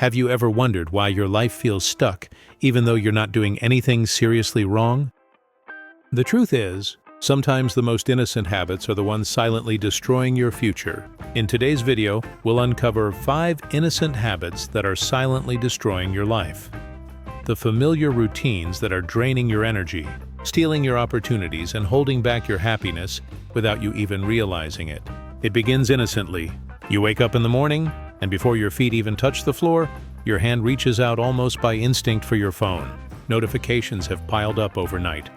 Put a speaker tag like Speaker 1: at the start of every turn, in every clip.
Speaker 1: Have you ever wondered why your life feels stuck, even though you're not doing anything seriously wrong? The truth is, sometimes the most innocent habits are the ones silently destroying your future. In today's video, we'll uncover 5 innocent habits that are silently destroying your life. The familiar routines that are draining your energy, stealing your opportunities, and holding back your happiness without you even realizing it. It begins innocently. You wake up in the morning, and before your feet even touch the floor, your hand reaches out almost by instinct for your phone. Notifications have piled up overnight.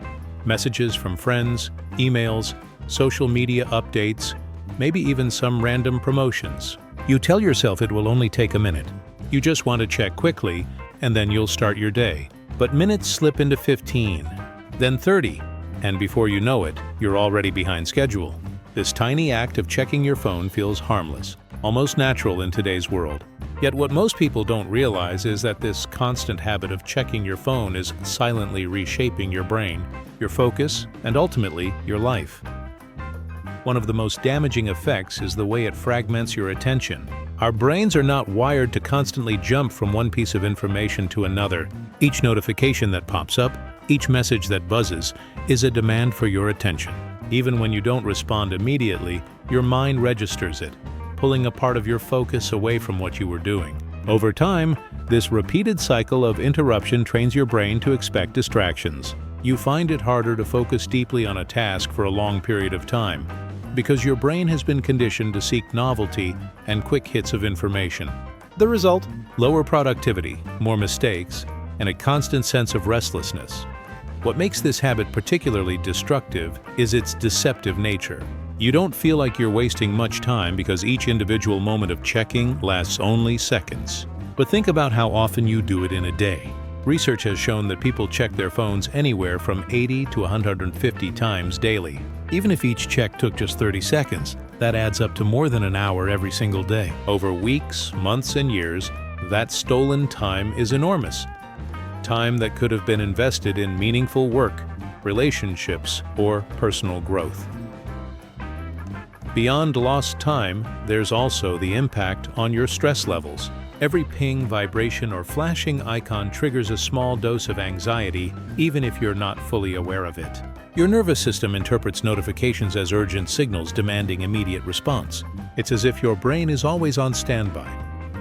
Speaker 1: Messages from friends, emails, social media updates, maybe even some random promotions. You tell yourself it will only take a minute. You just want to check quickly, and then you'll start your day. But minutes slip into 15, then 30, and before you know it, you're already behind schedule. This tiny act of checking your phone feels harmless, almost natural in today's world. Yet what most people don't realize is that this constant habit of checking your phone is silently reshaping your brain, your focus, and ultimately, your life. One of the most damaging effects is the way it fragments your attention. Our brains are not wired to constantly jump from one piece of information to another. Each notification that pops up, each message that buzzes, is a demand for your attention. Even when you don't respond immediately, your mind registers it, pulling a part of your focus away from what you were doing. Over time, this repeated cycle of interruption trains your brain to expect distractions. You find it harder to focus deeply on a task for a long period of time, because your brain has been conditioned to seek novelty and quick hits of information. The result? Lower productivity, more mistakes, and a constant sense of restlessness. What makes this habit particularly destructive is its deceptive nature. You don't feel like you're wasting much time because each individual moment of checking lasts only seconds. But think about how often you do it in a day. Research has shown that people check their phones anywhere from 80 to 150 times daily. Even if each check took just 30 seconds, that adds up to more than an hour every single day. Over weeks, months, and years, that stolen time is enormous. Time that could have been invested in meaningful work, relationships, or personal growth. Beyond lost time, there's also the impact on your stress levels. Every ping, vibration, or flashing icon triggers a small dose of anxiety, even if you're not fully aware of it. Your nervous system interprets notifications as urgent signals demanding immediate response. It's as if your brain is always on standby,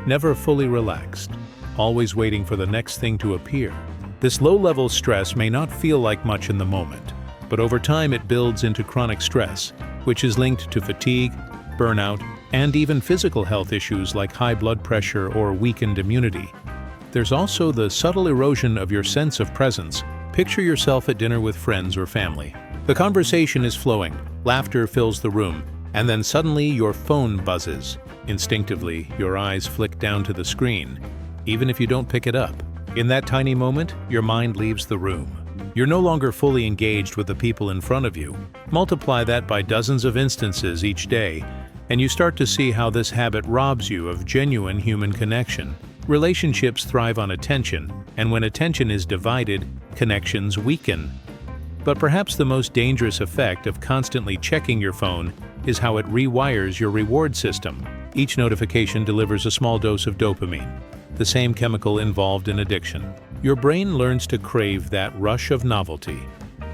Speaker 1: never fully relaxed, always waiting for the next thing to appear. This low-level stress may not feel like much in the moment, but over time it builds into chronic stress, which is linked to fatigue, burnout, and even physical health issues like high blood pressure or weakened immunity. There's also the subtle erosion of your sense of presence. Picture yourself at dinner with friends or family. The conversation is flowing, laughter fills the room, and then suddenly your phone buzzes. Instinctively, your eyes flick down to the screen, even if you don't pick it up. In that tiny moment, your mind leaves the room. You're no longer fully engaged with the people in front of you. Multiply that by dozens of instances each day, and you start to see how this habit robs you of genuine human connection. Relationships thrive on attention, and when attention is divided, connections weaken. But perhaps the most dangerous effect of constantly checking your phone is how it rewires your reward system. Each notification delivers a small dose of dopamine, the same chemical involved in addiction. Your brain learns to crave that rush of novelty,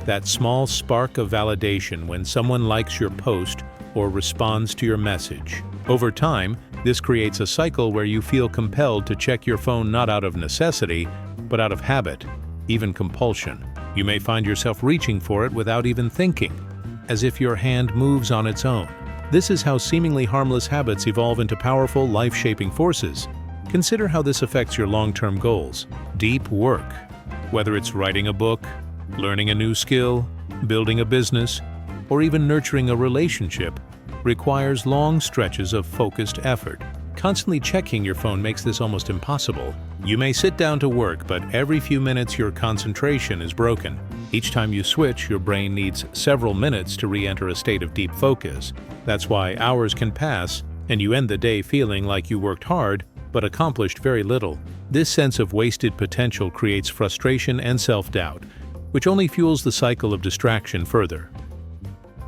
Speaker 1: that small spark of validation when someone likes your post or responds to your message. Over time, this creates a cycle where you feel compelled to check your phone not out of necessity, but out of habit, even compulsion. You may find yourself reaching for it without even thinking, as if your hand moves on its own. This is how seemingly harmless habits evolve into powerful, life-shaping forces. Consider how this affects your long-term goals. Deep work, whether it's writing a book, learning a new skill, building a business, or even nurturing a relationship, requires long stretches of focused effort. Constantly checking your phone makes this almost impossible. You may sit down to work, but every few minutes your concentration is broken. Each time you switch, your brain needs several minutes to re-enter a state of deep focus. That's why hours can pass, and you end the day feeling like you worked hard, but accomplished very little. This sense of wasted potential creates frustration and self-doubt, which only fuels the cycle of distraction further.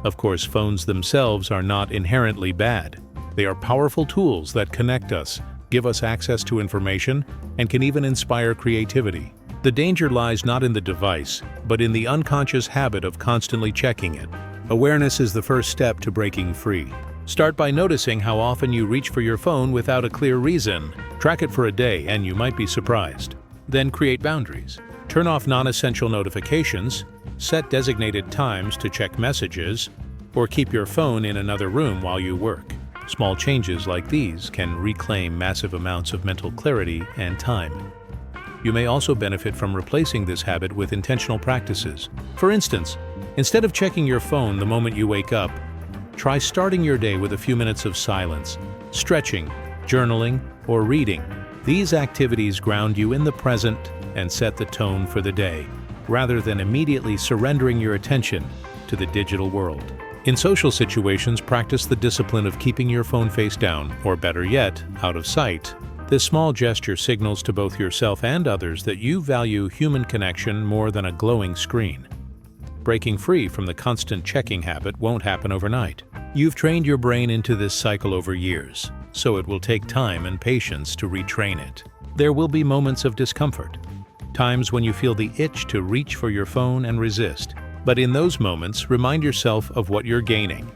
Speaker 1: Of course, phones themselves are not inherently bad. They are powerful tools that connect us, give us access to information, and can even inspire creativity. The danger lies not in the device, but in the unconscious habit of constantly checking it. Awareness is the first step to breaking free. Start by noticing how often you reach for your phone without a clear reason. Track it for a day and you might be surprised. Then create boundaries. Turn off non-essential notifications, set designated times to check messages, or keep your phone in another room while you work. Small changes like these can reclaim massive amounts of mental clarity and time. You may also benefit from replacing this habit with intentional practices. For instance, instead of checking your phone the moment you wake up, try starting your day with a few minutes of silence, stretching, journaling, or reading. These activities ground you in the present and set the tone for the day, rather than immediately surrendering your attention to the digital world. In social situations, practice the discipline of keeping your phone face down, or better yet, out of sight. This small gesture signals to both yourself and others that you value human connection more than a glowing screen. Breaking free from the constant checking habit won't happen overnight. You've trained your brain into this cycle over years, so it will take time and patience to retrain it. There will be moments of discomfort, times when you feel the itch to reach for your phone and resist. But in those moments, remind yourself of what you're gaining: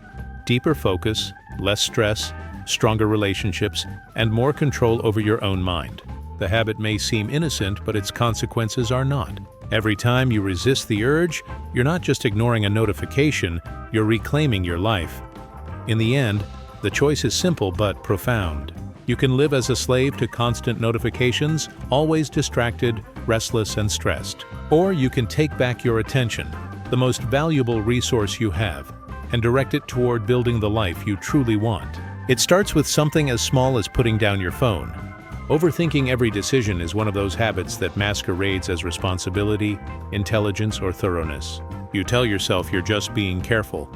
Speaker 1: deeper focus, less stress, stronger relationships, and more control over your own mind. The habit may seem innocent, but its consequences are not. Every time you resist the urge, you're not just ignoring a notification, you're reclaiming your life. In the end, the choice is simple but profound. You can live as a slave to constant notifications, always distracted, restless, and stressed. Or you can take back your attention, the most valuable resource you have, and direct it toward building the life you truly want. It starts with something as small as putting down your phone. Overthinking every decision is one of those habits that masquerades as responsibility, intelligence, or thoroughness. You tell yourself you're just being careful,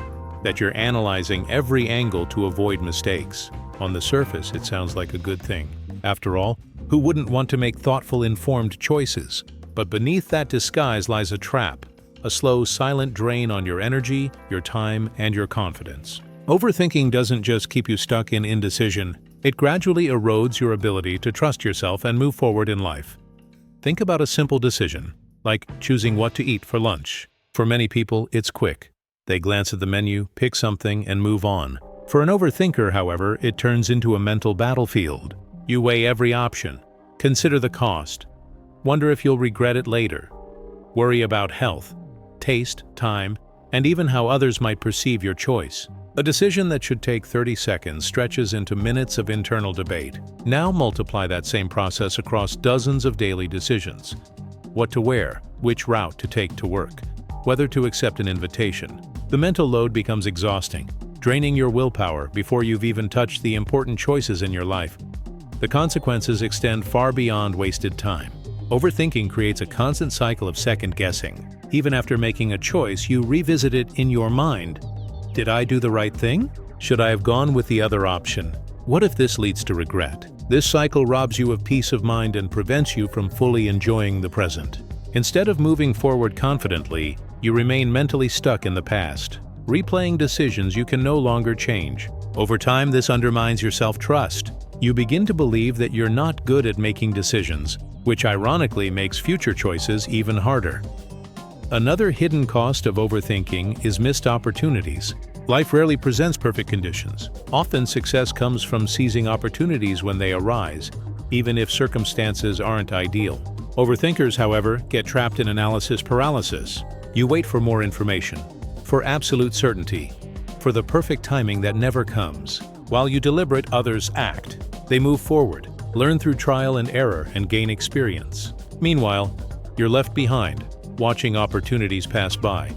Speaker 1: that you're analyzing every angle to avoid mistakes. On the surface, it sounds like a good thing. After all, who wouldn't want to make thoughtful, informed choices? But beneath that disguise lies a trap, a slow, silent drain on your energy, your time, and your confidence. Overthinking doesn't just keep you stuck in indecision, it gradually erodes your ability to trust yourself and move forward in life. Think about a simple decision, like choosing what to eat for lunch. For many people, it's quick. They glance at the menu, pick something, and move on. For an overthinker, however, it turns into a mental battlefield. You weigh every option, consider the cost, wonder if you'll regret it later, worry about health, taste, time, and even how others might perceive your choice. A decision that should take 30 seconds stretches into minutes of internal debate. Now multiply that same process across dozens of daily decisions. What to wear, which route to take to work, whether to accept an invitation. The mental load becomes exhausting, draining your willpower before you've even touched the important choices in your life. The consequences extend far beyond wasted time. Overthinking creates a constant cycle of second-guessing. Even after making a choice, you revisit it in your mind. Did I do the right thing? Should I have gone with the other option? What if this leads to regret? This cycle robs you of peace of mind and prevents you from fully enjoying the present. Instead of moving forward confidently, you remain mentally stuck in the past, replaying decisions you can no longer change. Over time, this undermines your self-trust. You begin to believe that you're not good at making decisions, which ironically makes future choices even harder. Another hidden cost of overthinking is missed opportunities. Life rarely presents perfect conditions. Often success comes from seizing opportunities when they arise, even if circumstances aren't ideal. Overthinkers, however, get trapped in analysis paralysis. You wait for more information, for absolute certainty, for the perfect timing that never comes. While you deliberate, others act. They move forward, learn through trial and error, and gain experience. Meanwhile, you're left behind, watching opportunities pass by,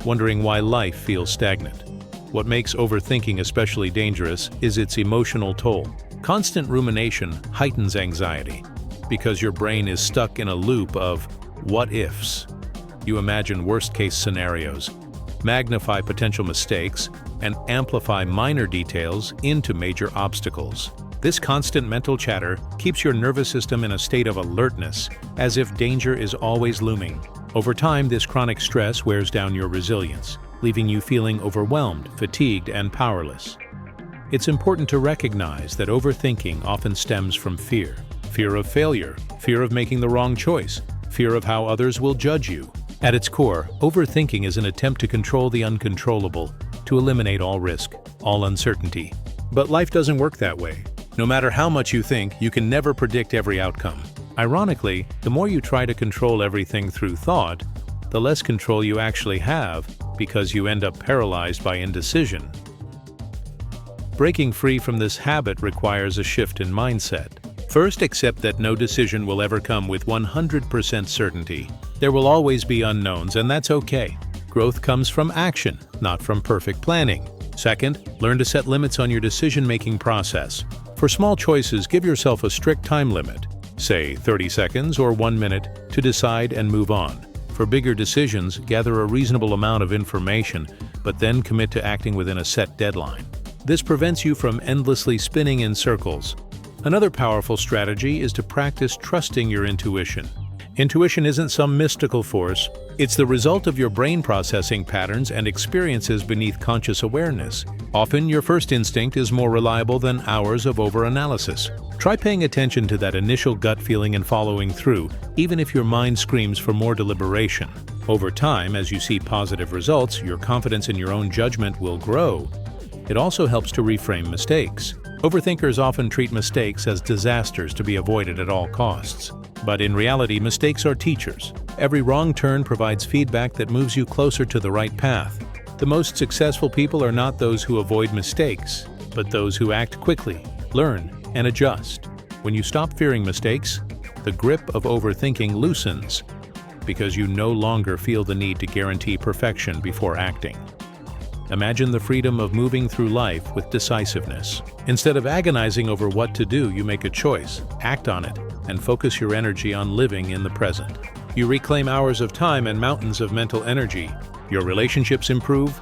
Speaker 1: wondering why life feels stagnant. What makes overthinking especially dangerous is its emotional toll. Constant rumination heightens anxiety, because your brain is stuck in a loop of what-ifs. You imagine worst-case scenarios, magnify potential mistakes, and amplify minor details into major obstacles. This constant mental chatter keeps your nervous system in a state of alertness, as if danger is always looming. Over time, this chronic stress wears down your resilience, leaving you feeling overwhelmed, fatigued, and powerless. It's important to recognize that overthinking often stems from fear. Fear of failure, fear of making the wrong choice, fear of how others will judge you. At its core, overthinking is an attempt to control the uncontrollable, to eliminate all risk, all uncertainty. But life doesn't work that way. No matter how much you think, you can never predict every outcome. Ironically, the more you try to control everything through thought, the less control you actually have because you end up paralyzed by indecision. Breaking free from this habit requires a shift in mindset. First, accept that no decision will ever come with 100% certainty. There will always be unknowns, and that's okay. Growth comes from action, not from perfect planning. Second, learn to set limits on your decision-making process. For small choices, give yourself a strict time limit, say 30 seconds or 1 minute, to decide and move on. For bigger decisions, gather a reasonable amount of information, but then commit to acting within a set deadline. This prevents you from endlessly spinning in circles. Another powerful strategy is to practice trusting your intuition. Intuition isn't some mystical force. It's the result of your brain processing patterns and experiences beneath conscious awareness. Often, your first instinct is more reliable than hours of overanalysis. Try paying attention to that initial gut feeling and following through, even if your mind screams for more deliberation. Over time, as you see positive results, your confidence in your own judgment will grow. It also helps to reframe mistakes. Overthinkers often treat mistakes as disasters to be avoided at all costs. But in reality, mistakes are teachers. Every wrong turn provides feedback that moves you closer to the right path. The most successful people are not those who avoid mistakes, but those who act quickly, learn, and adjust. When you stop fearing mistakes, the grip of overthinking loosens, because you no longer feel the need to guarantee perfection before acting. Imagine the freedom of moving through life with decisiveness. Instead of agonizing over what to do, you make a choice, act on it, and focus your energy on living in the present. You reclaim hours of time and mountains of mental energy. Your relationships improve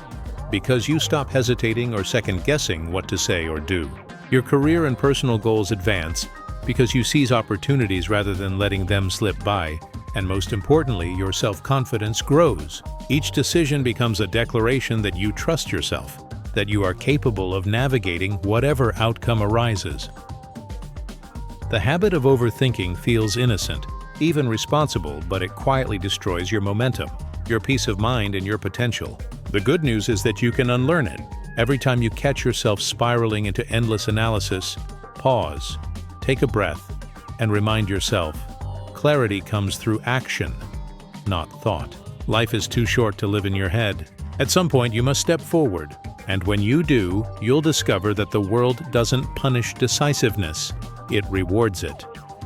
Speaker 1: because you stop hesitating or second-guessing what to say or do. Your career and personal goals advance because you seize opportunities rather than letting them slip by. And most importantly, your self-confidence grows. Each decision becomes a declaration that you trust yourself, that you are capable of navigating whatever outcome arises. The habit of overthinking feels innocent, even responsible, but it quietly destroys your momentum, your peace of mind, and your potential. The good news is that you can unlearn it. Every time you catch yourself spiraling into endless analysis, pause, take a breath, and remind yourself, clarity comes through action, not thought. Life is too short to live in your head. At some point, you must step forward, and when you do, you'll discover that the world doesn't punish decisiveness, it rewards it.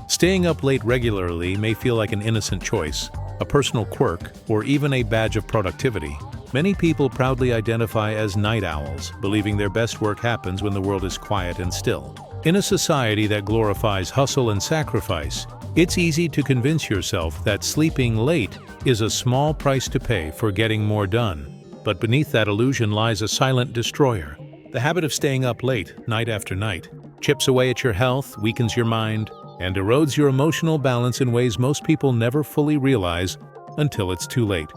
Speaker 1: Staying up late regularly may feel like an innocent choice, a personal quirk, or even a badge of productivity. Many people proudly identify as night owls, believing their best work happens when the world is quiet and still. In a society that glorifies hustle and sacrifice, it's easy to convince yourself that sleeping late is a small price to pay for getting more done. But beneath that illusion lies a silent destroyer. The habit of staying up late, night after night, chips away at your health, weakens your mind, and erodes your emotional balance in ways most people never fully realize until it's too late.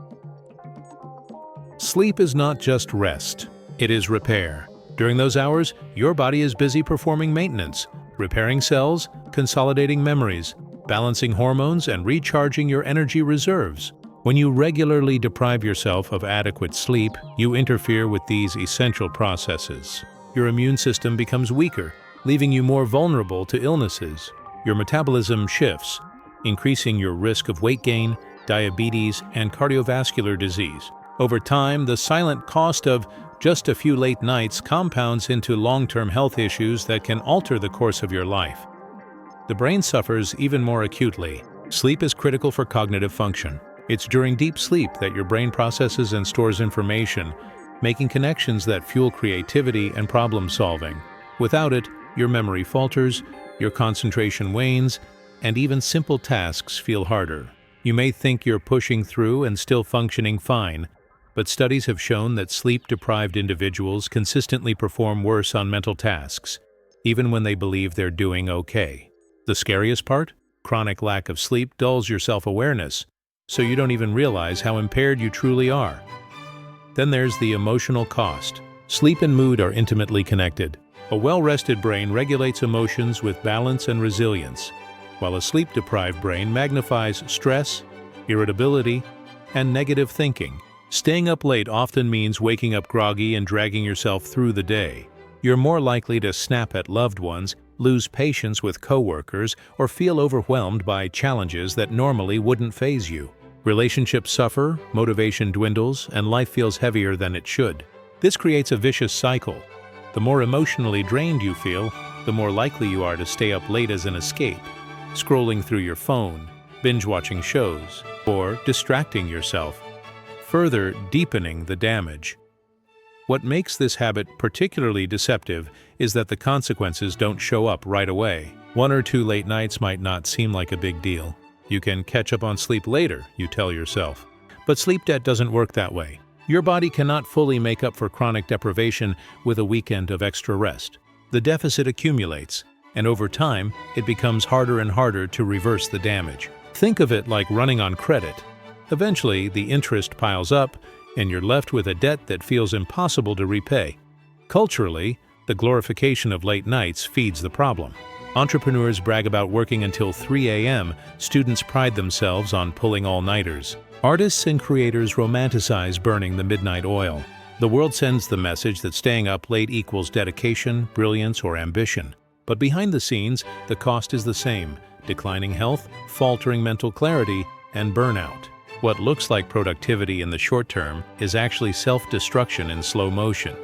Speaker 1: Sleep is not just rest, it is repair. During those hours, your body is busy performing maintenance, repairing cells, consolidating memories, balancing hormones, and recharging your energy reserves. When you regularly deprive yourself of adequate sleep, you interfere with these essential processes. Your immune system becomes weaker, leaving you more vulnerable to illnesses. Your metabolism shifts, increasing your risk of weight gain, diabetes, and cardiovascular disease. Over time, the silent cost of just a few late nights compounds into long-term health issues that can alter the course of your life. The brain suffers even more acutely. Sleep is critical for cognitive function. It's during deep sleep that your brain processes and stores information, making connections that fuel creativity and problem-solving. Without it, your memory falters, your concentration wanes, and even simple tasks feel harder. You may think you're pushing through and still functioning fine, but studies have shown that sleep-deprived individuals consistently perform worse on mental tasks, even when they believe they're doing okay. The scariest part? Chronic lack of sleep dulls your self-awareness, so you don't even realize how impaired you truly are. Then there's the emotional cost. Sleep and mood are intimately connected. A well-rested brain regulates emotions with balance and resilience, while a sleep-deprived brain magnifies stress, irritability, and negative thinking. Staying up late often means waking up groggy and dragging yourself through the day. You're more likely to snap at loved ones, lose patience with coworkers, or feel overwhelmed by challenges that normally wouldn't faze you. Relationships suffer, motivation dwindles, and life feels heavier than it should. This creates a vicious cycle. The more emotionally drained you feel, the more likely you are to stay up late as an escape, scrolling through your phone, binge-watching shows, or distracting yourself, further deepening the damage. What makes this habit particularly deceptive is that the consequences don't show up right away. 1 or 2 late nights might not seem like a big deal. You can catch up on sleep later, you tell yourself. But sleep debt doesn't work that way. Your body cannot fully make up for chronic deprivation with a weekend of extra rest. The deficit accumulates, and over time, it becomes harder and harder to reverse the damage. Think of it like running on credit. Eventually, the interest piles up, and you're left with a debt that feels impossible to repay. Culturally, the glorification of late nights feeds the problem. Entrepreneurs brag about working until 3 a.m., students pride themselves on pulling all-nighters. Artists and creators romanticize burning the midnight oil. The world sends the message that staying up late equals dedication, brilliance, or ambition. But behind the scenes, the cost is the same: declining health, faltering mental clarity, and burnout. What looks like productivity in the short term is actually self-destruction in slow motion.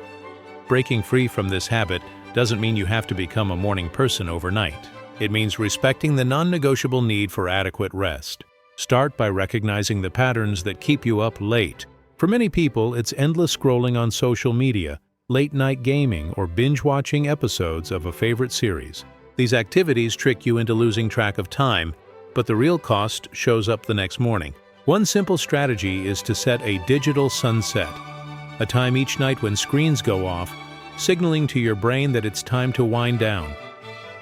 Speaker 1: Breaking free from this habit doesn't mean you have to become a morning person overnight. It means respecting the non-negotiable need for adequate rest. Start by recognizing the patterns that keep you up late. For many people, it's endless scrolling on social media, late-night gaming, or binge-watching episodes of a favorite series. These activities trick you into losing track of time, but the real cost shows up the next morning. One simple strategy is to set a digital sunset, a time each night when screens go off, signaling to your brain that it's time to wind down.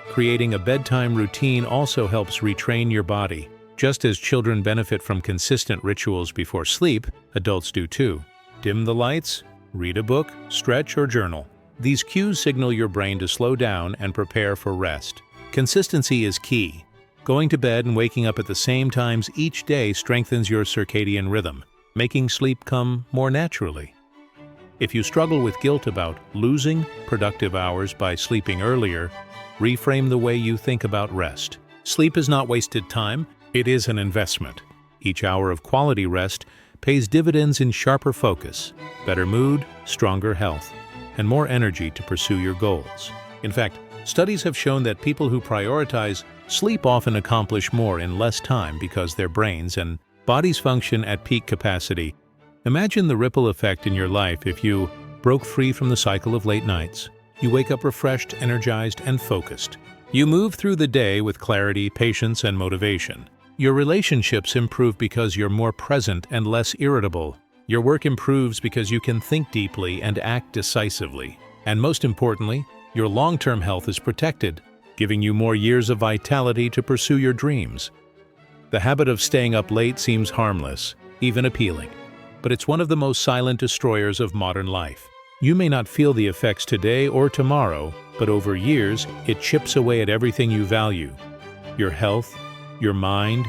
Speaker 1: Creating a bedtime routine also helps retrain your body. Just as children benefit from consistent rituals before sleep, adults do too. Dim the lights, read a book, stretch, or journal. These cues signal your brain to slow down and prepare for rest. Consistency is key. Going to bed and waking up at the same times each day strengthens your circadian rhythm, making sleep come more naturally. If you struggle with guilt about losing productive hours by sleeping earlier, reframe the way you think about rest. Sleep is not wasted time, it is an investment. Each hour of quality rest pays dividends in sharper focus, better mood, stronger health, and more energy to pursue your goals. In fact, studies have shown that people who prioritize sleep often accomplish more in less time because their brains and bodies function at peak capacity. Imagine the ripple effect in your life if you broke free from the cycle of late nights. You wake up refreshed, energized, and focused. You move through the day with clarity, patience, and motivation. Your relationships improve because you're more present and less irritable. Your work improves because you can think deeply and act decisively. And most importantly, your long-term health is protected, giving you more years of vitality to pursue your dreams. The habit of staying up late seems harmless, even appealing, but it's one of the most silent destroyers of modern life. You may not feel the effects today or tomorrow, but over years, it chips away at everything you value: your health, your mind,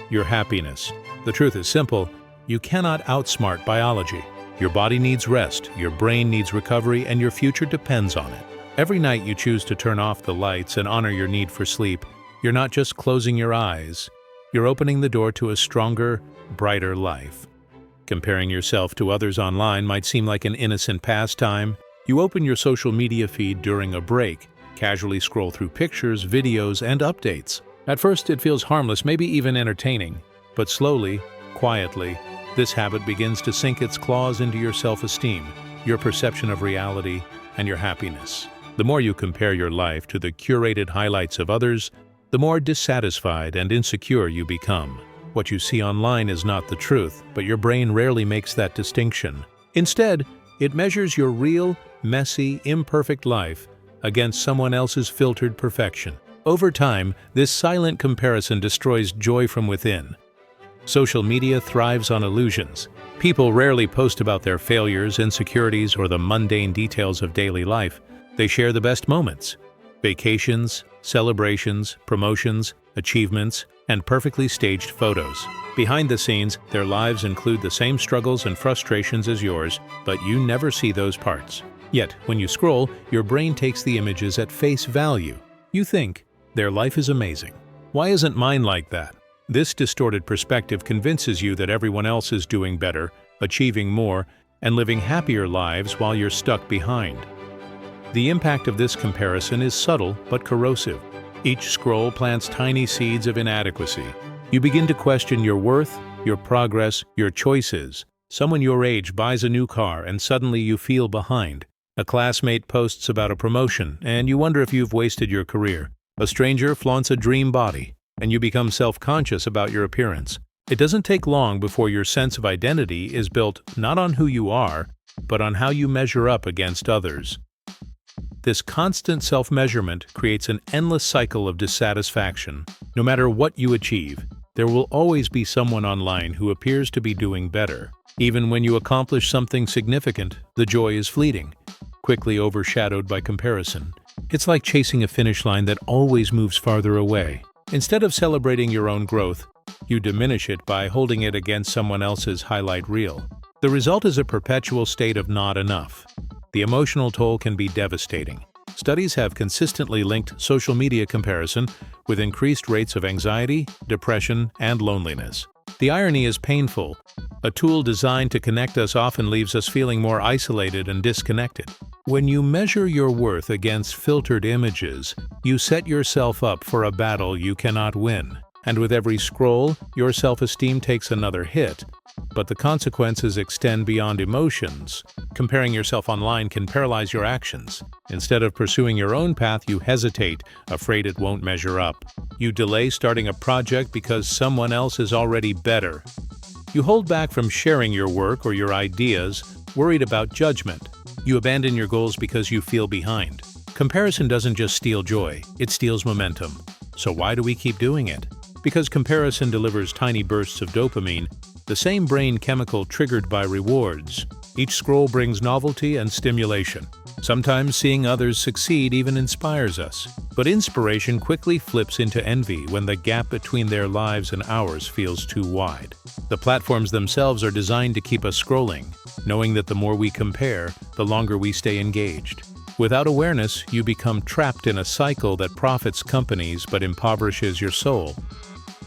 Speaker 1: your happiness. The truth is simple: you cannot outsmart biology. Your body needs rest, your brain needs recovery, and your future depends on it. Every night you choose to turn off the lights and honor your need for sleep, you're not just closing your eyes, you're opening the door to a stronger, brighter life. Comparing yourself to others online might seem like an innocent pastime. You open your social media feed during a break, casually scroll through pictures, videos, and updates. At first it feels harmless, maybe even entertaining, but slowly, quietly, this habit begins to sink its claws into your self-esteem, your perception of reality, and your happiness. The more you compare your life to the curated highlights of others, the more dissatisfied and insecure you become. What you see online is not the truth, but your brain rarely makes that distinction. Instead, it measures your real, messy, imperfect life against someone else's filtered perfection. Over time, this silent comparison destroys joy from within. Social media thrives on illusions. People rarely post about their failures, insecurities, or the mundane details of daily life. They share the best moments: vacations, celebrations, promotions, achievements, and perfectly staged photos. Behind the scenes, their lives include the same struggles and frustrations as yours, but you never see those parts. Yet, when you scroll, your brain takes the images at face value. You think, their life is amazing. Why isn't mine like that? This distorted perspective convinces you that everyone else is doing better, achieving more, and living happier lives while you're stuck behind. The impact of this comparison is subtle but corrosive. Each scroll plants tiny seeds of inadequacy. You begin to question your worth, your progress, your choices. Someone your age buys a new car and suddenly you feel behind. A classmate posts about a promotion and you wonder if you've wasted your career. A stranger flaunts a dream body and you become self-conscious about your appearance. It doesn't take long before your sense of identity is built not on who you are, but on how you measure up against others. This constant self-measurement creates an endless cycle of dissatisfaction. No matter what you achieve, there will always be someone online who appears to be doing better. Even when you accomplish something significant, the joy is fleeting, quickly overshadowed by comparison. It's like chasing a finish line that always moves farther away. Instead of celebrating your own growth, you diminish it by holding it against someone else's highlight reel. The result is a perpetual state of not enough. The emotional toll can be devastating. Studies have consistently linked social media comparison with increased rates of anxiety, depression, and loneliness. The irony is painful. A tool designed to connect us often leaves us feeling more isolated and disconnected. When you measure your worth against filtered images, you set yourself up for a battle you cannot win. And with every scroll, your self-esteem takes another hit. But the consequences extend beyond emotions. Comparing yourself online can paralyze your actions. Instead of pursuing your own path, you hesitate, afraid it won't measure up. You delay starting a project because someone else is already better. You hold back from sharing your work or your ideas, worried about judgment. You abandon your goals because you feel behind. Comparison doesn't just steal joy, it steals momentum. So why do we keep doing it? Because comparison delivers tiny bursts of dopamine, the same brain chemical triggered by rewards. Each scroll brings novelty and stimulation. Sometimes seeing others succeed even inspires us. But inspiration quickly flips into envy when the gap between their lives and ours feels too wide. The platforms themselves are designed to keep us scrolling, knowing that the more we compare, the longer we stay engaged. Without awareness, you become trapped in a cycle that profits companies but impoverishes your soul.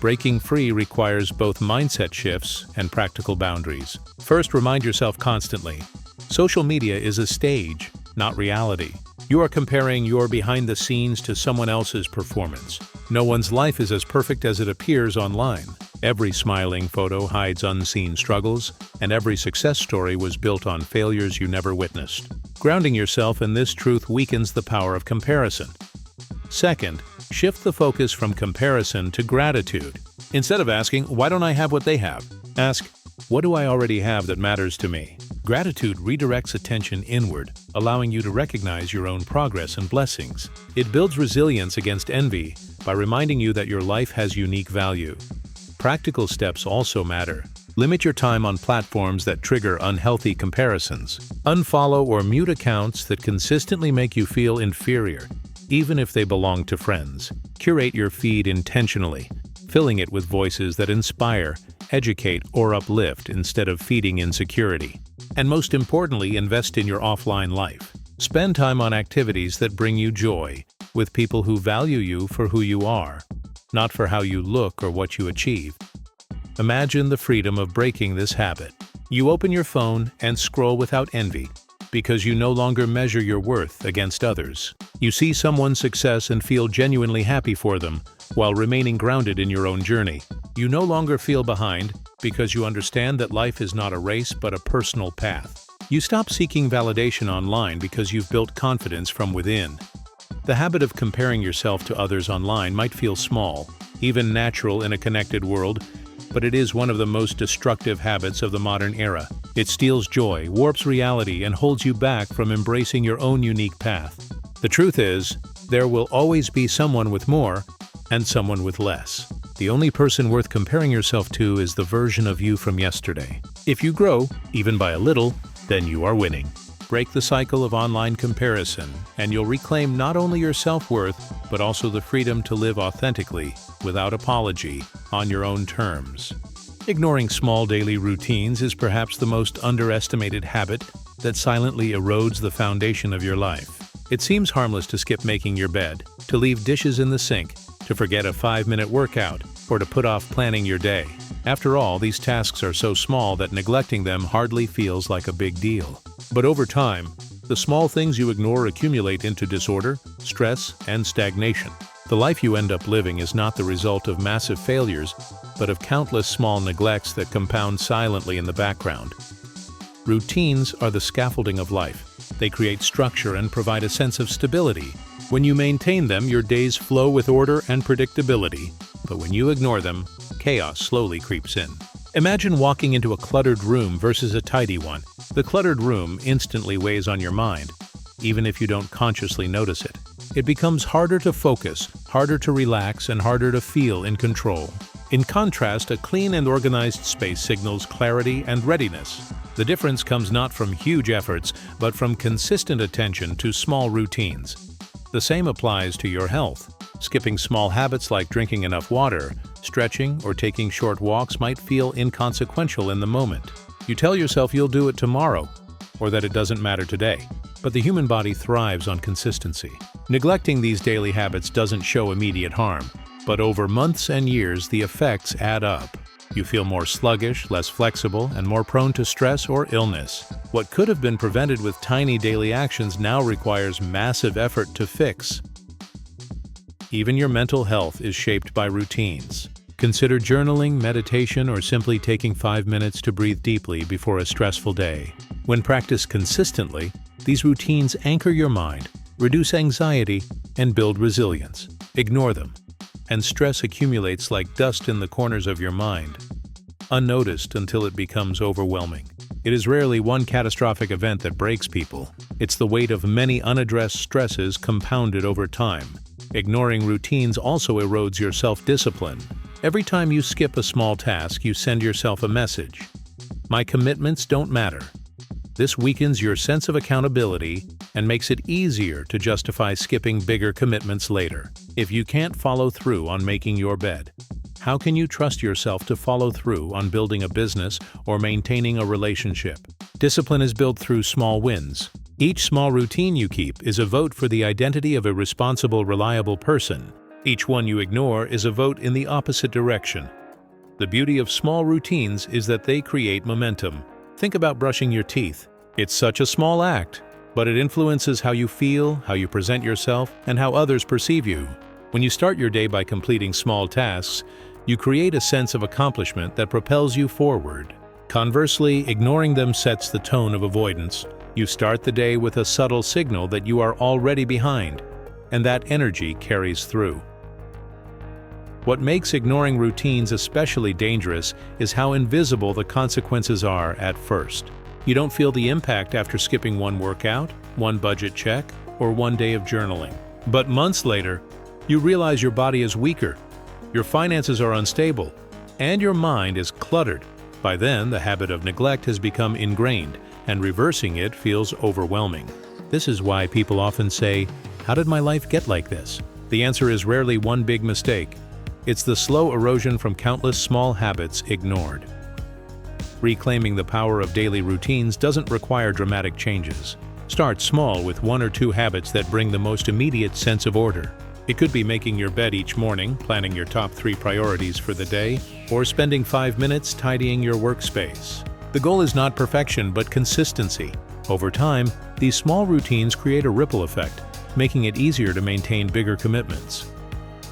Speaker 1: Breaking free requires both mindset shifts and practical boundaries. First, remind yourself constantly, social media is a stage, not reality. You are comparing your behind the scenes to someone else's performance. No one's life is as perfect as it appears online. Every smiling photo hides unseen struggles, and every success story was built on failures you never witnessed. Grounding yourself in this truth weakens the power of comparison. Second, shift the focus from comparison to gratitude. Instead of asking, "Why don't I have what they have?" ask, "What do I already have that matters to me?" Gratitude redirects attention inward, allowing you to recognize your own progress and blessings. It builds resilience against envy by reminding you that your life has unique value. Practical steps also matter. Limit your time on platforms that trigger unhealthy comparisons. Unfollow or mute accounts that consistently make you feel inferior, even if they belong to friends. Curate your feed intentionally, filling it with voices that inspire, educate, or uplift instead of feeding insecurity. And most importantly, invest in your offline life. Spend time on activities that bring you joy, with people who value you for who you are, not for how you look or what you achieve. Imagine the freedom of breaking this habit. You open your phone and scroll without envy, because you no longer measure your worth against others. You see someone's success and feel genuinely happy for them, while remaining grounded in your own journey. You no longer feel behind, because you understand that life is not a race but a personal path. You stop seeking validation online because you've built confidence from within. The habit of comparing yourself to others online might feel small, even natural in a connected world, but it is one of the most destructive habits of the modern era. It steals joy, warps reality, and holds you back from embracing your own unique path. The truth is, there will always be someone with more and someone with less. The only person worth comparing yourself to is the version of you from yesterday. If you grow, even by a little, then you are winning. Break the cycle of online comparison, and you'll reclaim not only your self-worth, but also the freedom to live authentically, without apology, on your own terms. Ignoring small daily routines is perhaps the most underestimated habit that silently erodes the foundation of your life. It seems harmless to skip making your bed, to leave dishes in the sink, to forget a 5-minute workout, or to put off planning your day. After all, these tasks are so small that neglecting them hardly feels like a big deal. But over time, the small things you ignore accumulate into disorder, stress, and stagnation. The life you end up living is not the result of massive failures, but of countless small neglects that compound silently in the background. Routines are the scaffolding of life. They create structure and provide a sense of stability. When you maintain them, your days flow with order and predictability. But when you ignore them, chaos slowly creeps in. Imagine walking into a cluttered room versus a tidy one. The cluttered room instantly weighs on your mind, even if you don't consciously notice it. It becomes harder to focus, harder to relax, and harder to feel in control. In contrast, a clean and organized space signals clarity and readiness. The difference comes not from huge efforts, but from consistent attention to small routines. The same applies to your health. Skipping small habits like drinking enough water, stretching, or taking short walks might feel inconsequential in the moment. You tell yourself you'll do it tomorrow, or that it doesn't matter today. But the human body thrives on consistency. Neglecting these daily habits doesn't show immediate harm, but over months and years the effects add up. You feel more sluggish, less flexible, and more prone to stress or illness. What could have been prevented with tiny daily actions now requires massive effort to fix. Even your mental health is shaped by routines. Consider journaling, meditation, or simply taking 5 minutes to breathe deeply before a stressful day. When practiced consistently, these routines anchor your mind, reduce anxiety, and build resilience. Ignore them, and stress accumulates like dust in the corners of your mind, unnoticed until it becomes overwhelming. It is rarely one catastrophic event that breaks people. It's the weight of many unaddressed stresses compounded over time. Ignoring routines also erodes your self-discipline. Every time you skip a small task, you send yourself a message. My commitments don't matter. This weakens your sense of accountability and makes it easier to justify skipping bigger commitments later. If you can't follow through on making your bed, how can you trust yourself to follow through on building a business or maintaining a relationship? Discipline is built through small wins. Each small routine you keep is a vote for the identity of a responsible, reliable person. Each one you ignore is a vote in the opposite direction. The beauty of small routines is that they create momentum. Think about brushing your teeth. It's such a small act, but it influences how you feel, how you present yourself, and how others perceive you. When you start your day by completing small tasks, you create a sense of accomplishment that propels you forward. Conversely, ignoring them sets the tone of avoidance. You start the day with a subtle signal that you are already behind, and that energy carries through. What makes ignoring routines especially dangerous is how invisible the consequences are at first. You don't feel the impact after skipping one workout, one budget check, or one day of journaling. But months later, you realize your body is weaker, your finances are unstable, and your mind is cluttered. By then, the habit of neglect has become ingrained, and reversing it feels overwhelming. This is why people often say, "How did my life get like this?" The answer is rarely one big mistake. It's the slow erosion from countless small habits ignored. Reclaiming the power of daily routines doesn't require dramatic changes. Start small with 1 or 2 habits that bring the most immediate sense of order. It could be making your bed each morning, planning your top 3 priorities for the day, or spending 5 minutes tidying your workspace. The goal is not perfection, but consistency. Over time, these small routines create a ripple effect, making it easier to maintain bigger commitments.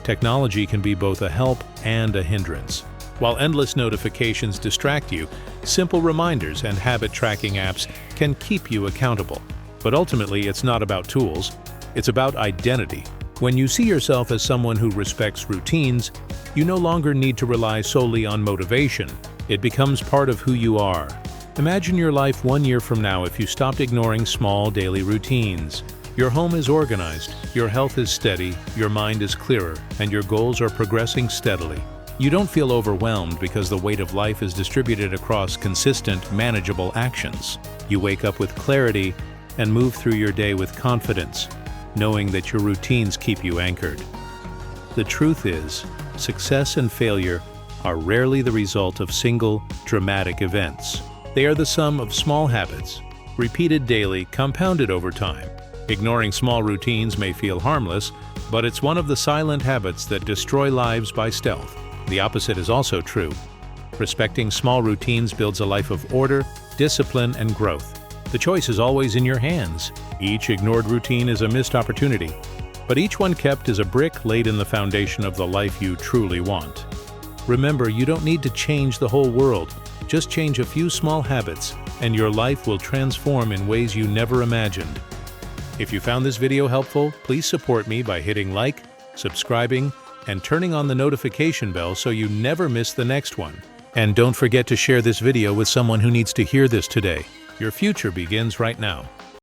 Speaker 1: Technology can be both a help and a hindrance. While endless notifications distract you, simple reminders and habit tracking apps can keep you accountable. But ultimately, it's not about tools, it's about identity. When you see yourself as someone who respects routines, you no longer need to rely solely on motivation. It becomes part of who you are. Imagine your life 1 year from now if you stopped ignoring small daily routines. Your home is organized, your health is steady, your mind is clearer, and your goals are progressing steadily. You don't feel overwhelmed because the weight of life is distributed across consistent, manageable actions. You wake up with clarity and move through your day with confidence, knowing that your routines keep you anchored. The truth is, success and failure are rarely the result of single, dramatic events. They are the sum of small habits, repeated daily, compounded over time. Ignoring small routines may feel harmless, but it's one of the silent habits that destroy lives by stealth. The opposite is also true. Respecting small routines builds a life of order, discipline, and growth. The choice is always in your hands. Each ignored routine is a missed opportunity, but each one kept is a brick laid in the foundation of the life you truly want. Remember, you don't need to change the whole world. Just change a few small habits, and your life will transform in ways you never imagined. If you found this video helpful, please support me by hitting like, subscribing, and turning on the notification bell so you never miss the next one. And don't forget to share this video with someone who needs to hear this today. Your future begins right now.